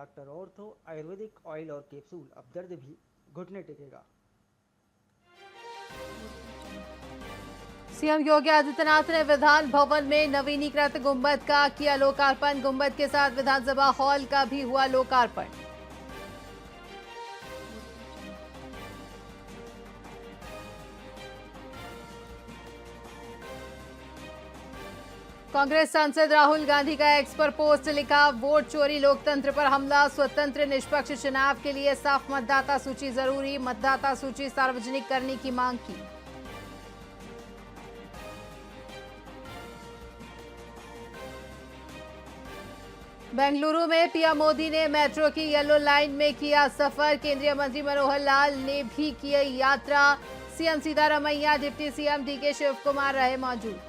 Doctor ortho Ayurvedic oil और capsule. अब दर्द भी घुटने टेकेगा। सीएम योगी आदित्यनाथ ने विधान भवन में नवीनीकृत गुंबद का किया लोकार्पण। गुंबद के साथ विधानसभा हॉल का भी हुआ लोकार्पण। कांग्रेस सांसद राहुल गांधी का एक्स पर पोस्ट लिखा, वोट चोरी लोकतंत्र पर हमला, स्वतंत्र निष्पक्ष चुनाव के लिए साफ मतदाता सूची जरूरी, मतदाता सूची सार्वजनिक करने की मांग की। बेंगलुरु में पीएम मोदी ने मेट्रो की येलो लाइन में किया सफर। केंद्रीय मंत्री मनोहर लाल ने भी की यात्रा। CM Siddaramaiah, deputy CM DK Shivakumar रहे मौजूद।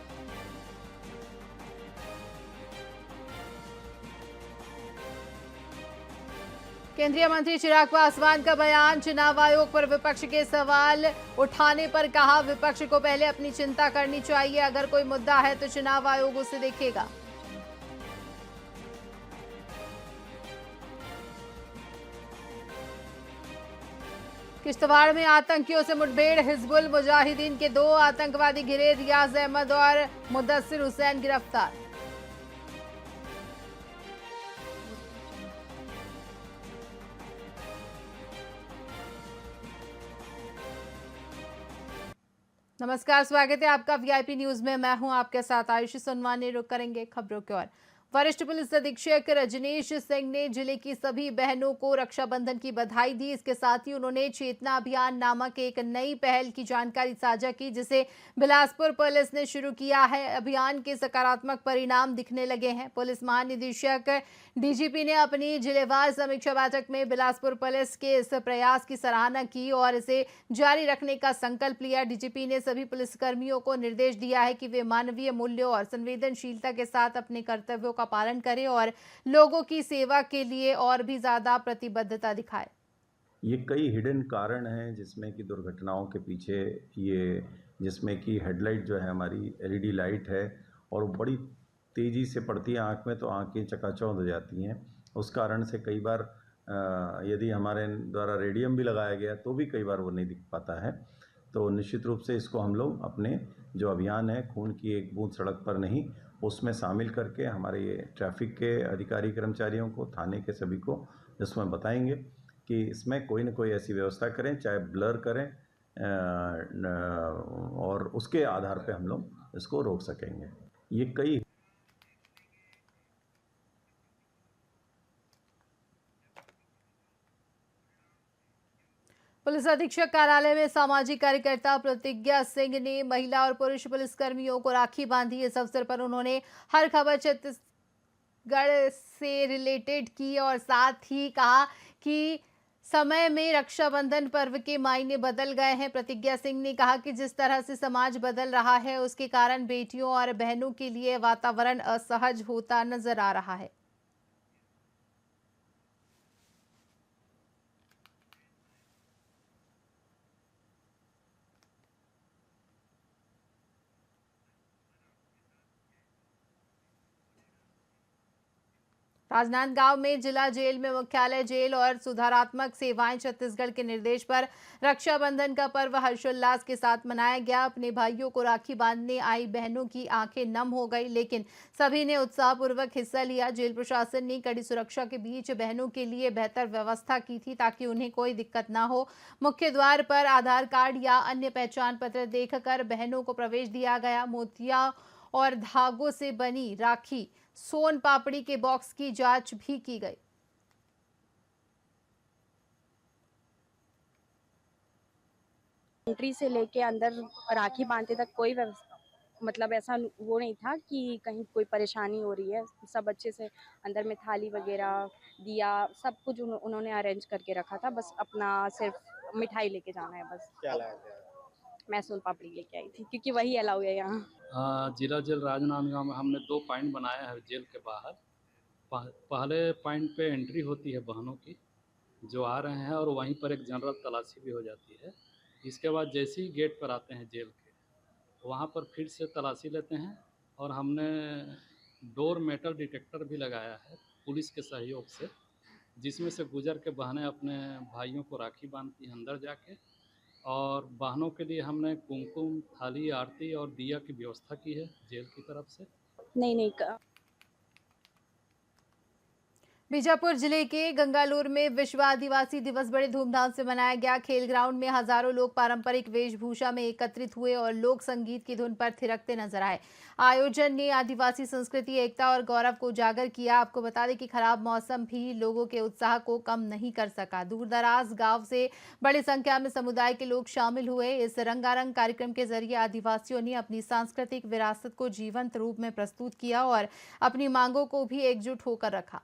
केंद्रीय मंत्री चिराग पासवान का बयान, चुनाव आयोग पर विपक्ष के सवाल उठाने पर कहा, विपक्ष को पहले अपनी चिंता करनी चाहिए, अगर कोई मुद्दा है तो चुनाव आयोग उसे देखेगा। किश्तवाड़ में आतंकियों से मुठभेड़, हिजबुल मुजाहिदीन के 2 आतंकवादी घिरे, रियाज अहमद और मुदस्सिर हुसैन गिरफ्तार। नमस्कार, स्वागत है आपका वीआईपी न्यूज में। मैं हूं आपके साथ आयुषी सोनवानी। रुक करेंगे खबरों की ओर। वरिष्ठ पुलिस अधीक्षक रजनीश सिंह ने जिले की सभी बहनों को रक्षाबंधन की बधाई दी। इसके साथ ही उन्होंने चेतना अभियान नामक एक नई पहल की जानकारी साझा की, जिसे बिलासपुर पुलिस ने शुरू किया है। अभियान के सकारात्मक परिणाम दिखने लगे हैं। पुलिस महानिदेशक डीजीपी ने अपनी जिलेवार समीक्षा बैठक में बिलासपुर पुलिस के इस प्रयास की सराहना की और इसे जारी रखने का संकल्प लिया। डीजीपी ने सभी पुलिसकर्मियों को निर्देश दिया है कि वे मानवीय मूल्यों और संवेदनशीलता के साथ अपने कर्तव्यों का पालन करें और लोगों की सेवा के लिए और भी ज्यादा प्रतिबद्धता दिखाएं। ये कई हिडन कारण हैं जिसमें कि दुर्घटनाओं के पीछे ये, जिसमें कि हेडलाइट जो है हमारी एलईडी लाइट है और बड़ी तेज़ी से पड़ती है आँख में, तो आँखें चकाचौंध हो जाती हैं। उस कारण से कई बार यदि हमारे द्वारा रेडियम भी लगाया गया तो भी कई बार वो नहीं दिख पाता है। तो निश्चित रूप से इसको हम लोग अपने जो अभियान है खून की एक बूंद सड़क पर नहीं, उसमें शामिल करके हमारे ये ट्रैफिक के अधिकारी कर्मचारियों को, थाने के सभी को इसमें बताएंगे कि इसमें कोई न कोई ऐसी व्यवस्था करें, चाहे ब्लर करें, और उसके आधार पे हम लोग इसको रोक सकेंगे। ये कई पुलिस अधीक्षक कार्यालय में सामाजिक कार्यकर्ता प्रतिज्ञा सिंह ने महिला और पुरुष पुलिसकर्मियों को राखी बांधी। इस अवसर पर उन्होंने हर खबर छत्तीसगढ़ से रिलेटेड की और साथ ही कहा कि समय में रक्षाबंधन पर्व के मायने बदल गए हैं। प्रतिज्ञा सिंह ने कहा कि जिस तरह से समाज बदल रहा है, उसके कारण बेटियों और बहनों के लिए वातावरण असहज होता नजर आ रहा है। राजनांदगांव में जिला जेल में मुख्यालय जेल और सुधारात्मक सेवाएं छत्तीसगढ़ के निर्देश पर रक्षाबंधन का पर्व हर्षोल्लास के साथ मनाया गया। अपने भाइयों को राखी बांधने आई बहनों की आंखें नम हो गई, लेकिन सभी ने उत्साहपूर्वक हिस्सा लिया। जेल प्रशासन ने कड़ी सुरक्षा के बीच बहनों के लिए बेहतर व्यवस्था की थी ताकि उन्हें कोई दिक्कत ना हो। मुख्य द्वार पर आधार कार्ड या अन्य पहचान पत्र देखकर बहनों को प्रवेश दिया गया। मोतिया और धागों से बनी राखी, सोन पापड़ी के बॉक्स की जांच भी की गई। एंट्री से लेके अंदर राखी बांधते तक कोई व्यवस्था, मतलब ऐसा वो नहीं था कि कहीं कोई परेशानी हो रही है। सब अच्छे से अंदर में थाली वगैरह, दिया, सब कुछ उन्होंने अरेंज करके रखा था। बस अपना सिर्फ मिठाई लेके जाना है बस। क्या लाया था? मैं सोन पापड़ी लेके आई थी क्योंकि वही अलाउ है यहाँ। जिला जेल राजनांदगांव में हमने 2 पॉइंट बनाया है जेल के बाहर। पहले पॉइंट पे एंट्री होती है बहनों की जो आ रहे हैं, और वहीं पर एक जनरल तलाशी भी हो जाती है। इसके बाद जैसे ही गेट पर आते हैं जेल के, वहाँ पर फिर से तलाशी लेते हैं, और हमने डोर मेटल डिटेक्टर भी लगाया है पुलिस के सहयोग से, जिसमें से गुजर के बहनें अपने भाइयों को राखी बांधती हैं अंदर जाके। और बहनों के लिए हमने कुमकुम, थाली, आरती और दिया की व्यवस्था की है जेल की तरफ से। नहीं बीजापुर जिले के गंगालूर में विश्व आदिवासी दिवस बड़े धूमधाम से मनाया गया। खेल ग्राउंड में हजारों लोग पारंपरिक वेशभूषा में एकत्रित हुए और लोक संगीत की धुन पर थिरकते नजर आए। आयोजन ने आदिवासी संस्कृति, एकता और गौरव को उजागर किया। आपको बता दें कि खराब मौसम भी लोगों के उत्साह को कम नहीं कर सका। दूर दराज गांव से बड़ी संख्या में समुदाय के लोग शामिल हुए। इस रंगारंग कार्यक्रम के जरिए आदिवासियों ने अपनी सांस्कृतिक विरासत को जीवंत रूप में प्रस्तुत किया और अपनी मांगों को भी एकजुट होकर रखा।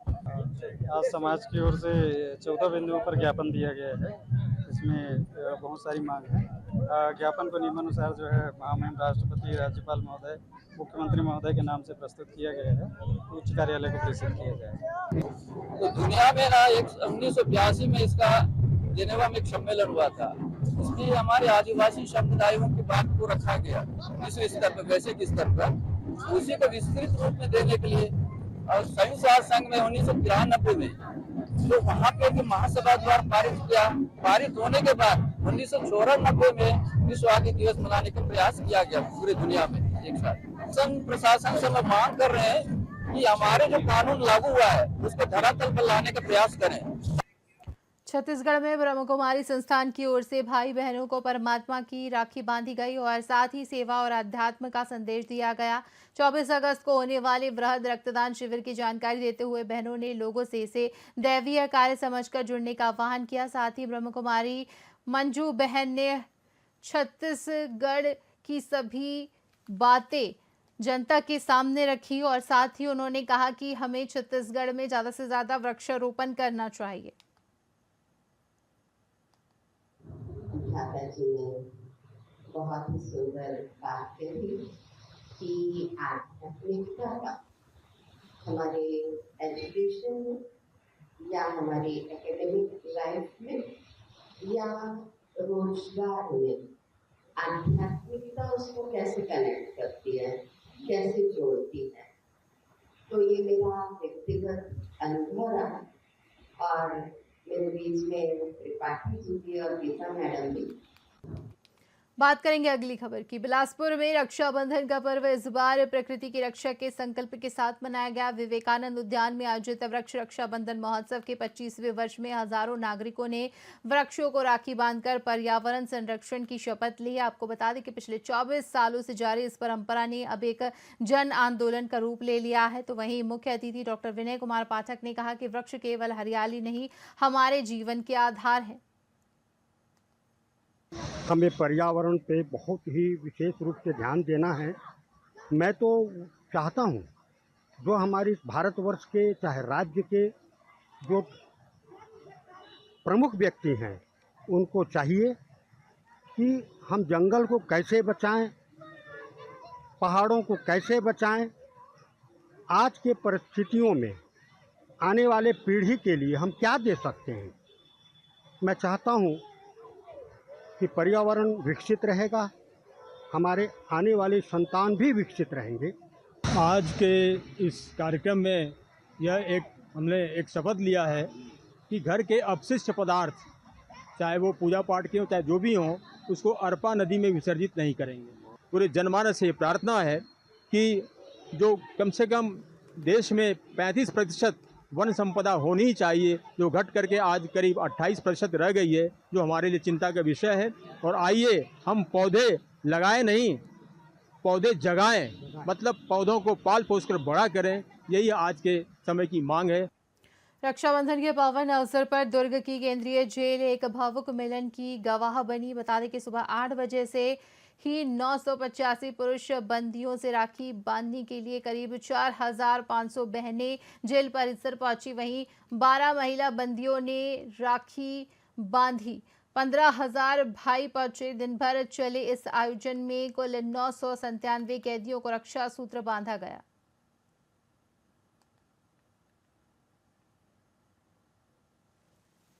आज समाज की ओर से 14 बिंदुओं पर ज्ञापन दिया गया है। इसमें बहुत सारी मांग है। ज्ञापन को नियमानुसार जो है महामहिम राष्ट्रपति, राज्यपाल महोदय, मुख्यमंत्री महोदय के नाम से प्रस्तुत किया गया है। उच्च कार्यालय को प्रेषित किया जाएगा। तो दुनिया में ना 1982 में इसका जेनेवा में एक सम्मेलन हुआ था। इसमें हमारे आदिवासी समुदायों की बात को रखा गया विश्व स्तर पर, वैश्विक स्तर पर। उसी को विस्तृत रूप में देने के लिए और संयुक्त राष्ट्र संघ में 1993 में जो वहाँ पे भी महासभा द्वारा पारित किया। पारित होने के बाद 1994 में विश्व आदि दिवस मनाने का प्रयास किया गया पूरी दुनिया में एक साथ। संघ प्रशासन से हम मांग कर रहे हैं कि हमारे जो कानून लागू हुआ है उसको धरातल पर लाने का प्रयास करें। छत्तीसगढ़ में ब्रह्म कुमारी संस्थान की ओर से भाई बहनों को परमात्मा की राखी बांधी गई और साथ ही सेवा और अध्यात्म का संदेश दिया गया। 24 अगस्त को होने वाले वृहद रक्तदान शिविर की जानकारी देते हुए बहनों ने लोगों से इसे दैवीय कार्य समझकर जुड़ने का आह्वान किया। साथ ही ब्रह्म कुमारी मंजू बहन ने छत्तीसगढ़ की सभी बातें जनता के सामने रखी और साथ ही उन्होंने कहा कि हमें छत्तीसगढ़ में ज़्यादा से ज़्यादा वृक्षारोपण करना चाहिए। माता जी ने बहुत ही सुंदर बात कही कि आध्यात्मिकता का हमारे एजुकेशन या हमारी एकेडमिक लाइफ में या रोजगार में आध्यात्मिकता उसको कैसे कनेक्ट करती है, कैसे जोड़ती है। तो ये मेरा व्यक्तिगत अनुभव रहा और मेरे बीच में त्रिपाठी जी भी और गीता मैडम भी। बात करेंगे अगली खबर की। बिलासपुर में रक्षाबंधन का पर्व इस बार प्रकृति की रक्षा के संकल्प के साथ मनाया गया। विवेकानंद उद्यान में आयोजित वृक्ष रक्षाबंधन महोत्सव के 25वें वर्ष में हजारों नागरिकों ने वृक्षों को राखी बांधकर पर्यावरण संरक्षण की शपथ ली। आपको बता दें कि पिछले 24 सालों से जारी इस परंपरा ने अब एक जन आंदोलन का रूप ले लिया है। तो वहीं मुख्य अतिथि डॉक्टर विनय कुमार पाठक ने कहा कि वृक्ष केवल हरियाली नहीं, हमारे जीवन के आधार है। हमें पर्यावरण पे बहुत ही विशेष रूप से ध्यान देना है। मैं तो चाहता हूँ जो हमारे भारतवर्ष के चाहे राज्य के जो प्रमुख व्यक्ति हैं उनको चाहिए कि हम जंगल को कैसे बचाएं, पहाड़ों को कैसे बचाएं। आज के परिस्थितियों में आने वाले पीढ़ी के लिए हम क्या दे सकते हैं। मैं चाहता हूँ कि पर्यावरण विकसित रहेगा, हमारे आने वाले संतान भी विकसित रहेंगे। आज के इस कार्यक्रम में हमने एक शपथ लिया है कि घर के अपशिष्ट पदार्थ, चाहे वो पूजा पाठ के हो चाहे जो भी हो, उसको अरपा नदी में विसर्जित नहीं करेंगे। पूरे जनमानस से प्रार्थना है कि जो कम से कम देश में 35% वन संपदा होनी चाहिए, जो घट करके आज करीब 28% रह गई है, जो हमारे लिए चिंता का विषय है। और आइए हम पौधे लगाएं नहीं, पौधे जगाएं, मतलब पौधों को पाल पोस कर बड़ा करें। यही आज के समय की मांग है। रक्षाबंधन के पावन अवसर पर दुर्ग की केंद्रीय जेल एक भावुक मिलन की गवाह बनी। बता दें कि सुबह 8 बजे से ही 985 पुरुष बंदियों से राखी बांधने के लिए करीब 4500 बहनें जेल परिसर पहुंची। वहीं 12 महिला बंदियों ने राखी बांधी। 15,000 भाई पहुंचे। दिन भर चले इस आयोजन में कुल 997 कैदियों को रक्षा सूत्र बांधा गया।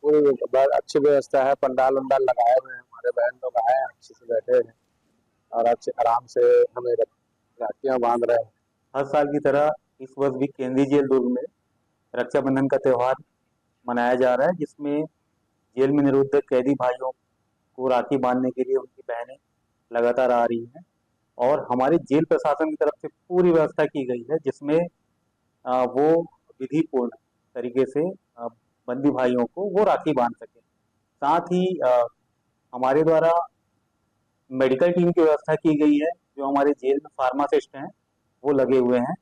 पूरी अच्छी व्यवस्था है, पंडाल वंडाल लगाए हुए हैं, हमारे बहन लोग आए हैं, अच्छे से बैठे हैं और अच्छे आराम से हमें राखियां बांध रहे हैं। हर साल की तरह इस वर्ष भी केंद्रीय जेल दुर्ग में रक्षाबंधन का त्यौहार मनाया जा रहा है, जिसमें जेल में निरुद्ध कैदी भाइयों को राखी बांधने के लिए उनकी बहनें लगातार आ रही हैं और हमारे जेल प्रशासन की तरफ से पूरी व्यवस्था की गई है, जिसमें वो विधिपूर्ण तरीके से बंदी भाइयों को वो राखी बांध सके। साथ ही हमारे द्वारा मेडिकल टीम की व्यवस्था की गई है, जो हमारे जेल में फार्मासिस्ट हैं वो लगे हुए हैं,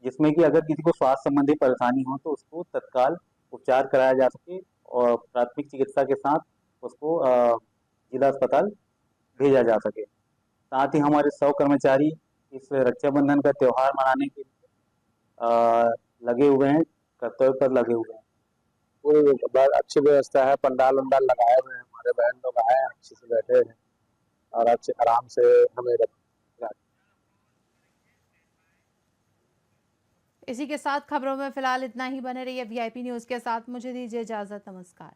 जिसमें कि अगर किसी को स्वास्थ्य संबंधी परेशानी हो तो उसको तत्काल उपचार कराया जा सके और प्राथमिक चिकित्सा के साथ उसको जिला अस्पताल भेजा जा सके। साथ ही हमारे 100 कर्मचारी इस रक्षाबंधन का त्यौहार मनाने के लिए लगे हुए हैं, कर्तव्य पर लगे हुए हैं। पूरी अच्छी व्यवस्था है, पंडाल वंडाल लगाए हुए हैं, हमारे बहन लोग आए हैं, अच्छे से बैठे हैं और अच्छे आराम से हमें इसी के साथ खबरों में फिलहाल इतना ही। बने रहिए वीआईपी न्यूज़ के साथ। मुझे दीजिए इजाज़त। नमस्कार।